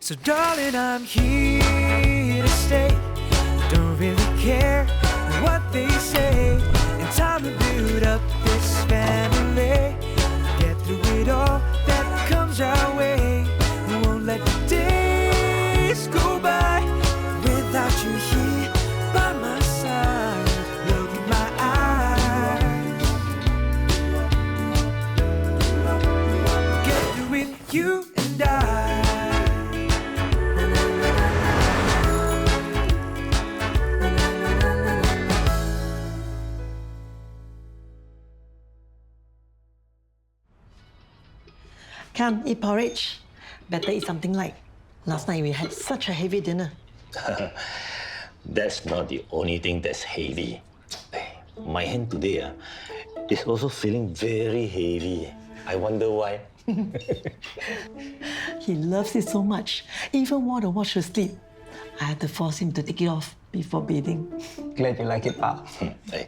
So darling, I'm here to stay. Don't really care what they say. And time to build up this family. Get through it all that comes our way. We won't let the days go by without you here by my side. Look in my eyes. Get through it, you and I. Come, eat porridge. Better eat something light. Last night we had such a heavy dinner. That's not the only thing that's heavy. My hand today is also feeling very heavy. I wonder why. He loves it so much. Even wore the watch to sleep. I had to force him to take it off before bathing. Glad you like it, Pa. Hey,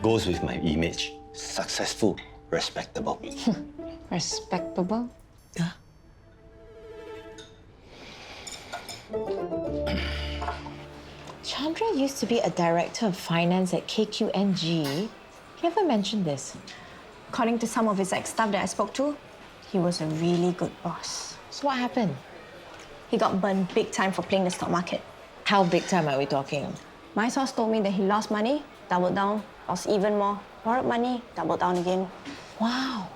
goes with my image. Successful, respectable. Respectable? Yeah. Chandra used to be a director of finance at KQNG. He never mentioned this. According to some of his ex-staff that I spoke to, he was a really good boss. So what happened? He got burned big time for playing the stock market. How big time are we talking? My source told me that he lost money, doubled down, lost even more, borrowed money, doubled down again. Wow.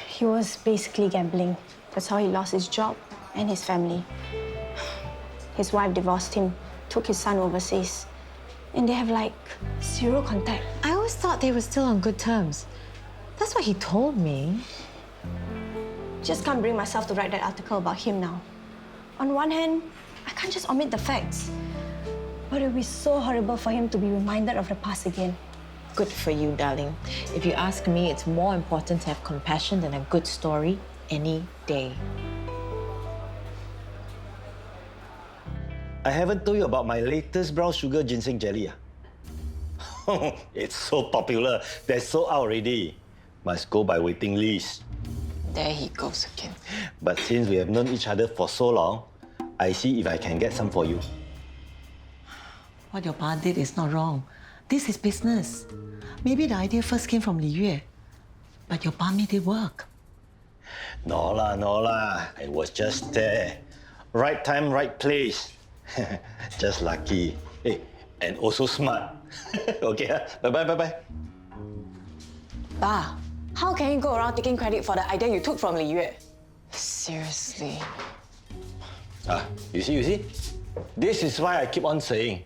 He was basically gambling. That's how he lost his job and his family. His wife divorced him, took his son overseas, and they have like zero contact. I always thought they were still on good terms. That's what he told me. Just can't bring myself to write that article about him now. On one hand, I can't just omit the facts. But it would be so horrible for him to be reminded of the past again. Good for you, darling. If you ask me, it's more important to have compassion than a good story any day. I haven't told you about my latest brown sugar ginseng jelly. It's so popular. They're sold out already. Must go by waiting list. There he goes again. But since we have known each other for so long, I see if I can get some for you. What your pa did is not wrong. This is business. Maybe the idea first came from Li Yue, but your pa made it work. No lah. I was just there. Right time, right place. Just lucky. Hey, and also smart. Okay, bye-bye. Pa, how can you go around taking credit for the idea you took from Li Yue? Seriously. You see? This is why I keep on saying.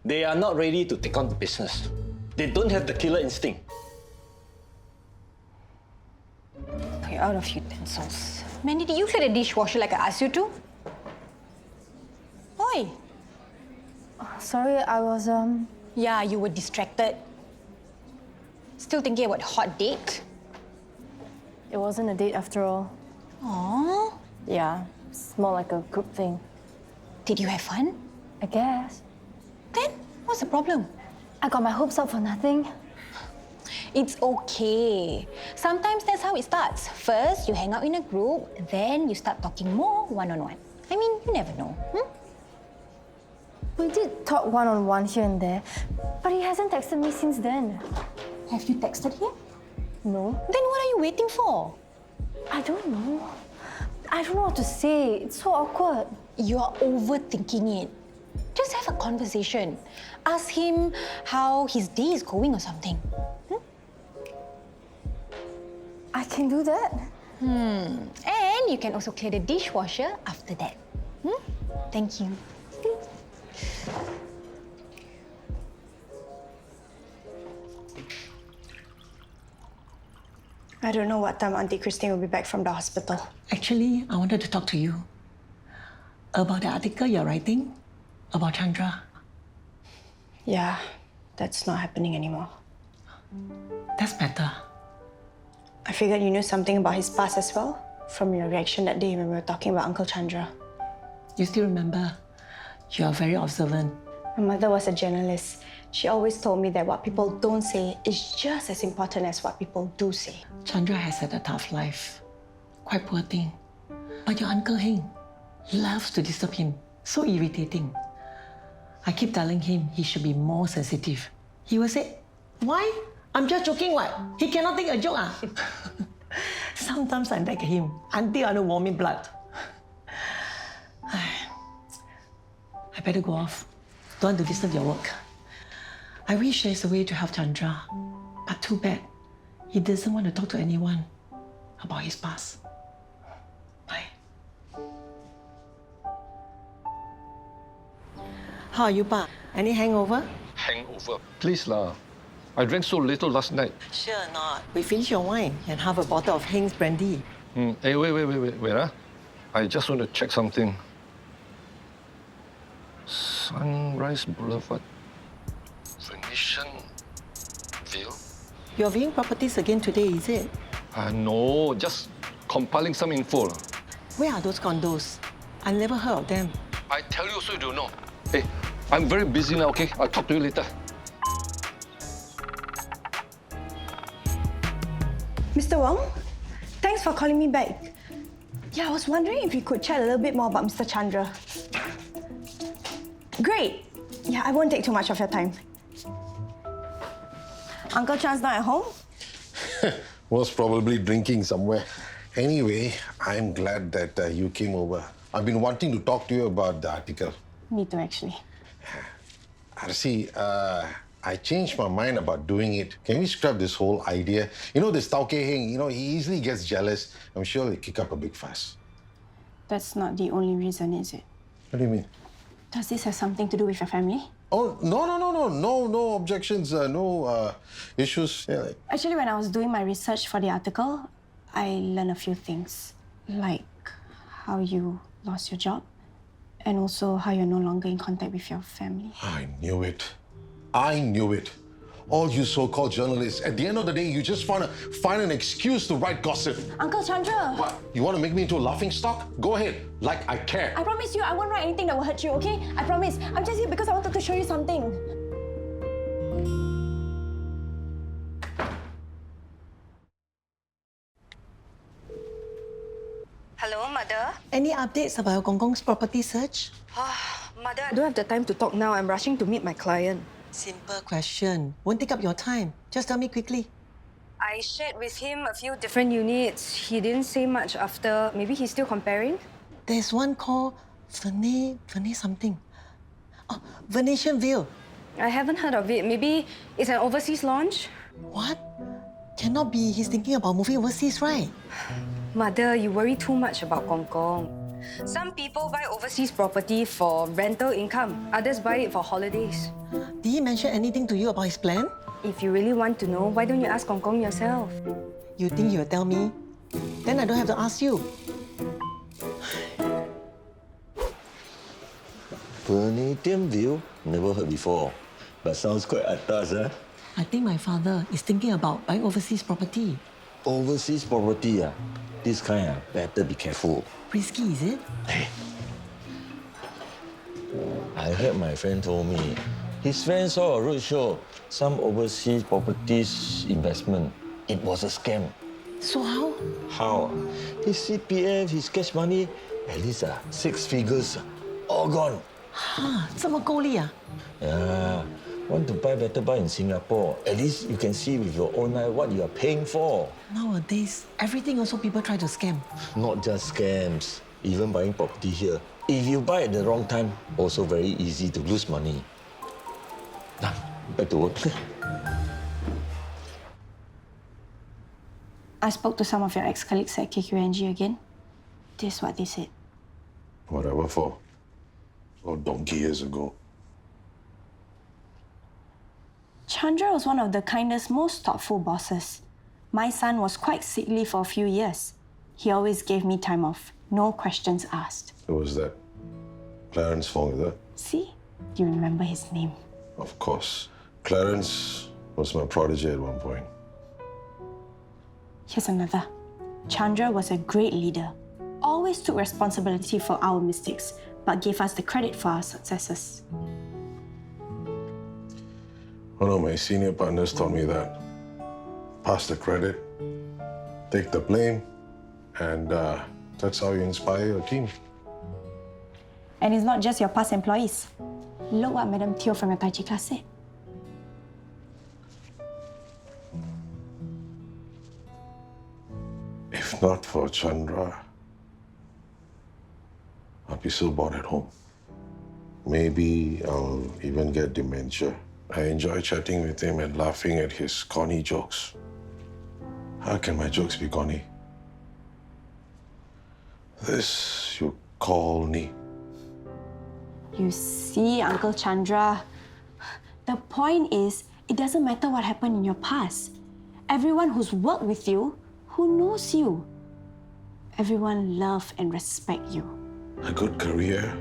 They are not ready to take on the business. They don't have the killer instinct. You're out of utensils. Mandy, did you clear the dishwasher like I asked you to? Oi! Sorry, I was, Yeah, you were distracted. Still thinking about the hot date? It wasn't a date after all. Aww. Yeah, it's more like a group thing. Did you have fun? I guess. Then, what's the problem? I got my hopes up for nothing. It's okay. Sometimes that's how it starts. First, you hang out in a group, then you start talking more one-on-one. I mean, you never know. We did talk one-on-one here and there, but he hasn't texted me since then. Have you texted him? No. Then what are you waiting for? I don't know. I don't know what to say. It's so awkward. You're overthinking it. Just have a conversation. Ask him how his day is going or something. I can do that? And you can also clear the dishwasher after that. Thank you. I don't know what time Auntie Christine will be back from the hospital. Actually, I wanted to talk to you about the article you're writing about Chandra. Yeah, that's not happening anymore. That's better. I figured you knew something about his past as well, from your reaction that day when we were talking about Uncle Chandra. You still remember? You are very observant. My mother was a journalist. She always told me that what people don't say is just as important as what people do say. Chandra has had a tough life. Quite poor thing. But your Uncle Heng, Loves to disturb him. So irritating. I keep telling him he should be more sensitive. He will say, why? I'm just joking, what? He cannot take a joke, ah? Sometimes I nag him until I don't warm blood. I better go off. Don't want to disturb your work. I wish there's a way to help Chandra, but too bad. He doesn't want to talk to anyone about his past. Bye. How are you, Pa? Any hangover? Hangover? Please lah. I drank so little last night. Sure not. We finished your wine and half a bottle of Heng's brandy. Hey, wait, ah. I just want to check something. Sunrise Boulevard, Venetian View? You're viewing properties again today, is it? No, just compiling some info. Where are those condos? I never heard of them. I tell you so you don't know. Hey, I'm very busy now, okay? I'll talk to you later. Mr. Wong, thanks for calling me back. Yeah, I was wondering if you could chat a little bit more about Mr. Chandra. Great. Yeah, I won't take too much of your time. Uncle Chan's not at home? Was probably drinking somewhere. Anyway, I'm glad that you came over. I've been wanting to talk to you about the article. Me too, actually. Arasi, I changed my mind about doing it. Can we scrap this whole idea? You know, this Tao Kei Heng, he easily gets jealous. I'm sure he'll kick up a big fuss. That's not the only reason, is it? What do you mean? Does this have something to do with your family? Oh, no objections, no issues. Yeah, Actually, when I was doing my research for the article, I learned a few things. Like how you lost your job and also how you're no longer in contact with your family. I knew it. All you so-called journalists, at the end of the day, you just want to find an excuse to write gossip. Uncle Chandra! What? You want to make me into a laughingstock? Go ahead, like I care. I promise you, I won't write anything that will hurt you, okay? I promise. I'm just here because I wanted to show you something. Hello, Mother. Any updates about Gong Gong's property search? Mother, I don't have the time to talk now. I'm rushing to meet my client. Simple question. Won't take up your time. Just tell me quickly. I shared with him a few different units. He didn't say much after. Maybe he's still comparing? There's one called Vene something. Oh, Venetian View. I haven't heard of it. Maybe it's an overseas launch? What? Cannot be he's thinking about moving overseas, right? Mother, you worry too much about Hong Kong. Some people buy overseas property for rental income. Others buy it for holidays. Did he mention anything to you about his plan? If you really want to know, why don't you ask Hong Kong yourself? You think he will tell me? Then I don't have to ask you. Venetian View? Never heard before. But sounds quite atas, eh? I think my father is thinking about buying overseas property. Overseas property, this kind, better be careful. Risky, is it? I heard my friend told me his friend saw a roadshow, some overseas properties investment. It was a scam. So how? How? His CPF, his cash money, at least 6 figures, all gone. Ha, 这么够力啊? Yeah, want to buy, better buy in Singapore. At least you can see with your own eye what you are paying for. Nowadays, everything also people try to scam. Not just scams, even buying property here. If you buy at the wrong time, also very easy to lose money. Now, back to work. I spoke to some of your ex-colleagues at KQNG again. This is what they said. Whatever for. Oh, donkey years ago. Chandra was one of the kindest, most thoughtful bosses. My son was quite sickly for a few years. He always gave me time off, no questions asked. Who was that? Clarence Fong, is that? See? You remember his name. Of course. Clarence was my protege at one point. Here's another. Chandra was a great leader. Always took responsibility for our mistakes, but gave us the credit for our successes. One of my senior partners taught me that. Pass the credit, take the blame, and that's how you inspire your team. And it's not just your past employees. Look what Madam Teo from your Tai Chi class said. If not for Chandra, I'd be so bored at home. Maybe I'll even get dementia. I enjoy chatting with him and laughing at his corny jokes. How can my jokes be corny? This you call me. You see, Uncle Chandra, the point is, it doesn't matter what happened in your past. Everyone who's worked with you, who knows you, everyone love and respect you. A good career,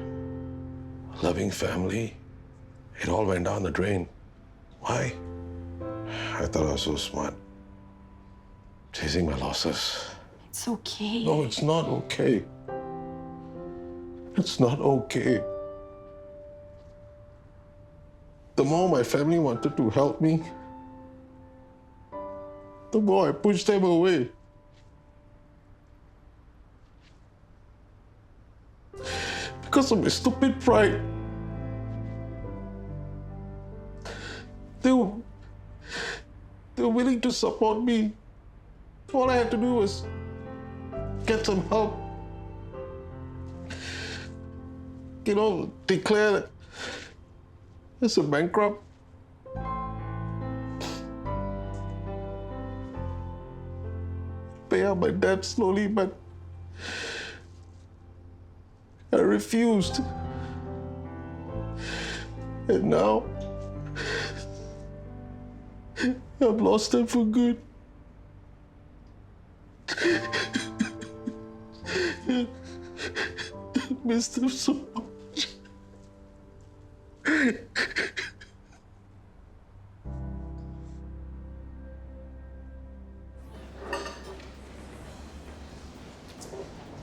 a loving family, it all went down the drain. Why? I thought I was so smart. Chasing my losses. It's okay. No, it's not okay. It's not okay. The more my family wanted to help me, the more I pushed them away. Because of my stupid pride. They were willing to support me. All I had to do was get some help. You know, declare as a bankrupt. Pay out my debt slowly, but I refused. And now, I've lost them for good. I miss them so much.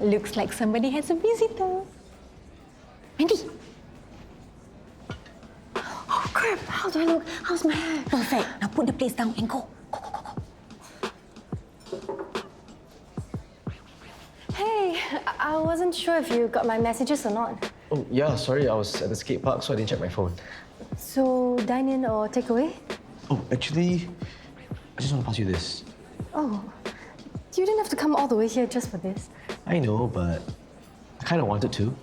Looks like somebody has a visitor. Mandy! Oh crap, how do I look? How's my hair? Perfect. Now put the plates down and go. Go, go, go, go. Hey, I wasn't sure if you got my messages or not. Oh, yeah, sorry, I was at the skate park, so I didn't check my phone. So, dine in or take away? Oh, actually, I just want to pass you this. Oh, you didn't have to come all the way here just for this. I know, but I kind of wanted to.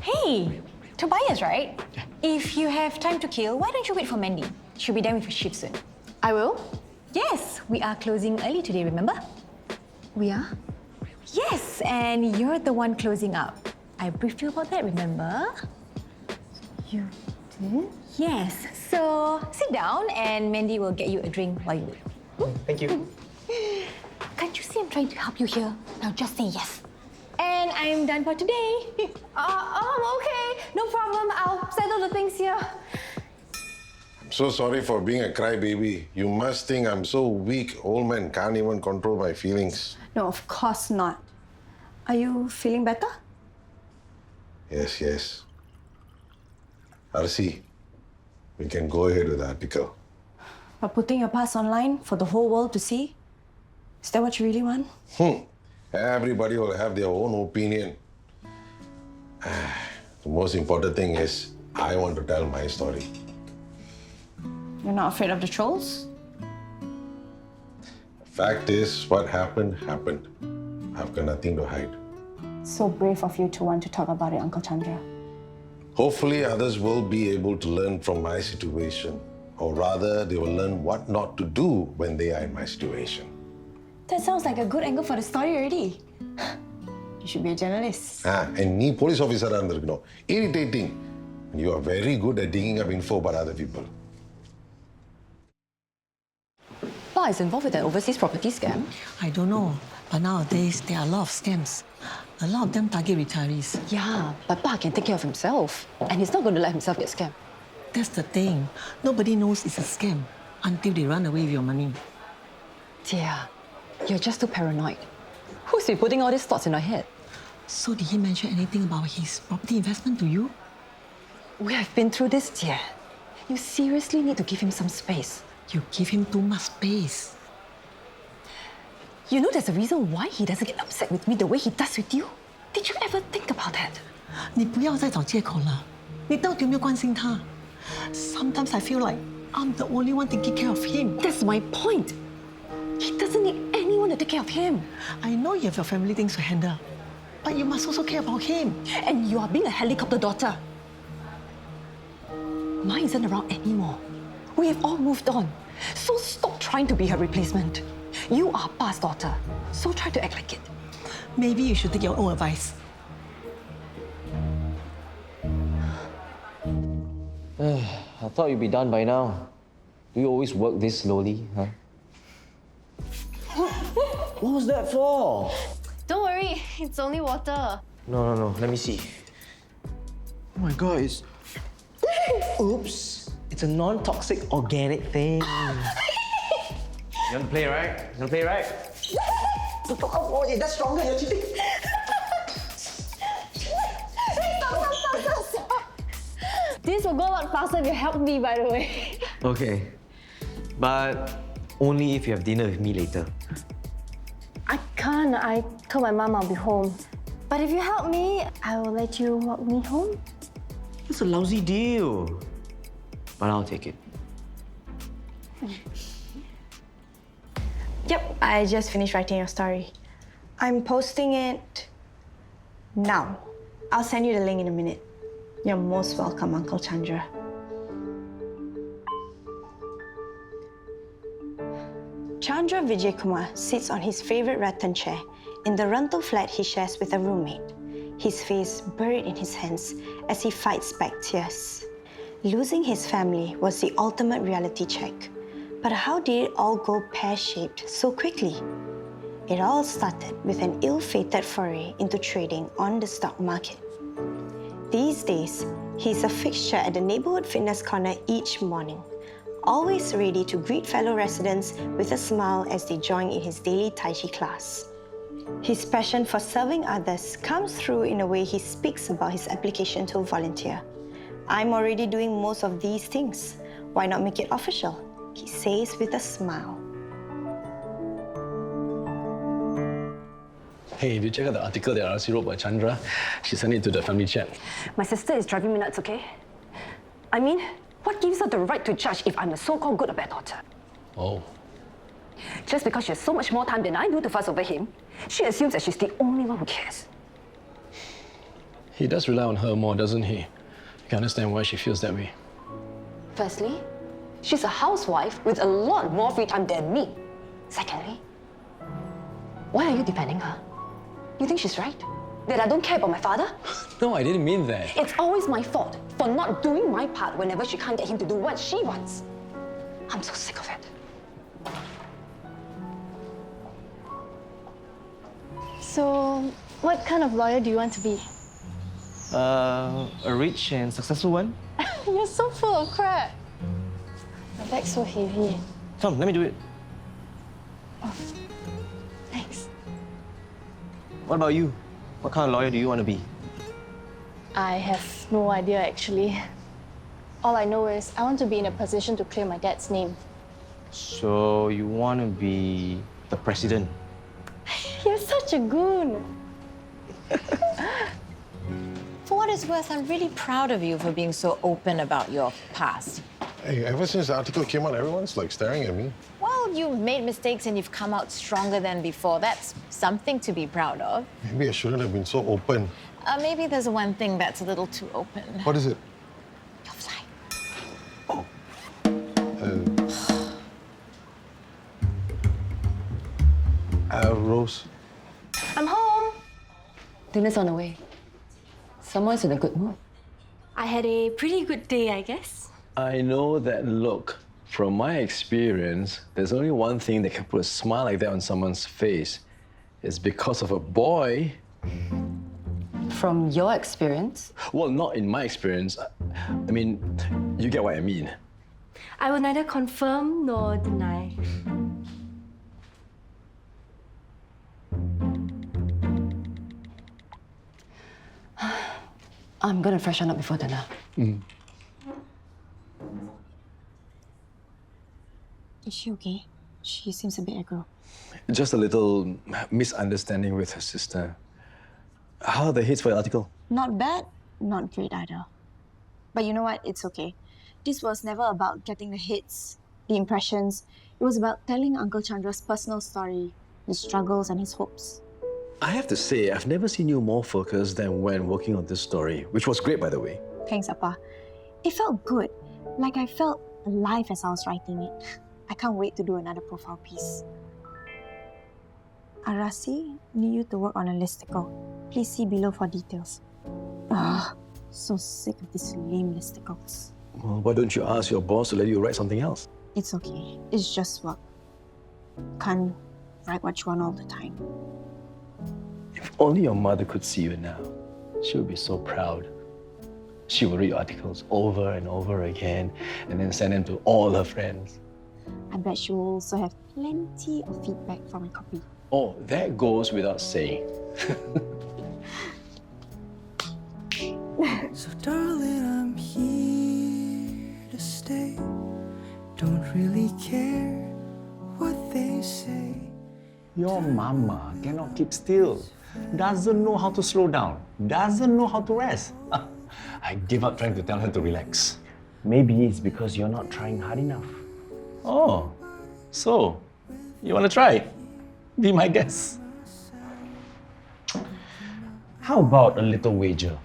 Hey, Tobias, right? Yeah. If you have time to kill, why don't you wait for Mandy? She'll be done with her shift soon. I will. Yes, we are closing early today, remember? We are? Yes, and you're the one closing up. I briefed you about that, remember? You did? Yes, so sit down and Mandy will get you a drink while you wait. Thank you. Can't you see I'm trying to help you here? Now just say yes. And I'm done for today. Okay. No problem. I'll settle the things here. I'm so sorry for being a crybaby. You must think I'm so weak. Old man can't even control my feelings. No, of course not. Are you feeling better? Yes, yes. Arasi, we can go ahead with the article. But putting your past online for the whole world to see? Is that what you really want? Everybody will have their own opinion. The most important thing is, I want to tell my story. You're not afraid of the trolls? Fact is, what happened, happened. I've got nothing to hide. So brave of you to want to talk about it, Uncle Chandra. Hopefully, others will be able to learn from my situation. Or rather, they will learn what not to do when they are in my situation. That sounds like a good angle for the story already. You should be a journalist. And me, police officer, irritating. And you are very good at digging up info about other people. Pa is involved with that overseas property scam. I don't know, but nowadays there are a lot of scams. A lot of them target retirees. Yeah, but Pa can take care of himself. And he's not going to let himself get scammed. That's the thing. Nobody knows it's a scam until they run away with your money. Dear, you're just too paranoid. Who's been putting all these thoughts in your head? So did he mention anything about his property investment to you? We have been through this, dear. You seriously need to give him some space. You give him too much space. You know there's a reason why he doesn't get upset with me the way he does with you? Did you ever think about that? 你不要再找借口了。你到底有没有关心他？ Sometimes I feel like I'm the only one taking care of him. That's my point. He doesn't need anyone to take care of him. I know you have your family things to handle, but you must also care about him. And you are being a helicopter daughter. Mine isn't around anymore. We have all moved on. So stop trying to be her replacement. You are Pa's daughter, so try to act like it. Maybe you should take your own advice. I thought you'd be done by now. Do you always work this slowly, huh? What was that for? Don't worry, it's only water. No. Let me see. Oh my God, it's... Oops. It's a non-toxic organic thing. You want to play, right? You want to play, right? Oh, that's stronger. You're cheating. This will go a lot faster if you help me, by the way. Okay. But only if you have dinner with me later. I can't. I told my mom I'll be home. But if you help me, I will let you walk me home. That's a lousy deal. But I'll take it. Yep, I just finished writing your story. I'm posting it now. I'll send you the link in a minute. You're most welcome, Uncle Chandra. Chandra Vijaykumar sits on his favorite rattan chair in the rental flat he shares with a roommate, his face buried in his hands as he fights back tears. Losing his family was the ultimate reality check. But how did it all go pear-shaped so quickly? It all started with an ill-fated foray into trading on the stock market. These days, he's a fixture at the neighborhood fitness corner each morning, always ready to greet fellow residents with a smile as they join in his daily Tai Chi class. His passion for serving others comes through in the way he speaks about his application to volunteer. I'm already doing most of these things. Why not make it official? He says with a smile. Hey, did you check out the article that Arasi wrote by Chandra? She sent it to the family chat. My sister is driving me nuts, okay? I mean, what gives her the right to judge if I'm a so-called good or bad daughter? Oh. Just because she has so much more time than I do to fuss over him, she assumes that she's the only one who cares. He does rely on her more, doesn't he? You can understand why she feels that way. Firstly, she's a housewife with a lot more free time than me. Secondly, why are you defending her? You think she's right? That I don't care about my father? No, I didn't mean that. It's always my fault for not doing my part whenever she can't get him to do what she wants. I'm so sick of it. So, what kind of lawyer do you want to be? A rich and successful one? You're so full of crap. My bag's so heavy. Come, let me do it. Oh, thanks. What about you? What kind of lawyer do you want to be? I have no idea, actually. All I know is I want to be in a position to clear my dad's name. So you want to be the president? You're such a goon. For what it's worth, I'm really proud of you for being so open about your past. Hey, ever since the article came out, everyone's like staring at me. Well, you've made mistakes and you've come out stronger than before. That's something to be proud of. Maybe I shouldn't have been so open. Maybe there's one thing that's a little too open. What is it? Your flight. Rose. I'm home. Dinner's on the way. Someone's in a good mood. I had a pretty good day, I guess. I know that look. From my experience, there's only one thing that can put a smile like that on someone's face. It's because of a boy. From your experience? Well, not in my experience. I mean, you get what I mean. I will neither confirm nor deny. I'm gonna freshen up before dinner. Is she okay? She seems a bit aggro. Just a little misunderstanding with her sister. How are the hits for your article? Not bad, not great either. But you know what? It's okay. This was never about getting the hits, the impressions. It was about telling Uncle Chandra's personal story, his struggles and his hopes. I have to say, I've never seen you more focused than when working on this story, which was great, by the way. Thanks, Appa. It felt good. Like I felt alive as I was writing it. I can't wait to do another profile piece. Arasi, need you to work on a listicle. Please see below for details. Ugh, so sick of these lame listicles. Well, why don't you ask your boss to let you write something else? It's okay. It's just work. Can't write what you want all the time. If only your mother could see you now, she would be so proud. She will read your articles over and over again and then send them to all her friends. I bet she will also have plenty of feedback from my copy. Oh, that goes without saying. So darling, I'm here to stay. Don't really care what they say. Your mama cannot keep still. Doesn't know how to slow down. Doesn't know how to rest. I give up trying to tell her to relax. Maybe it's because you're not trying hard enough. Oh, so you want to try? Be my guest. How about a little wager?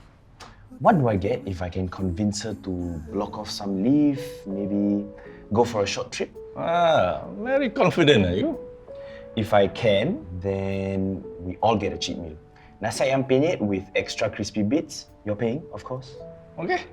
What do I get if I can convince her to block off some leave, maybe go for a short trip? Ah, very confident, are you? If I can, then we all get a cheat meal. Nasi ayam penyet with extra crispy bits. You're paying, of course. Okay.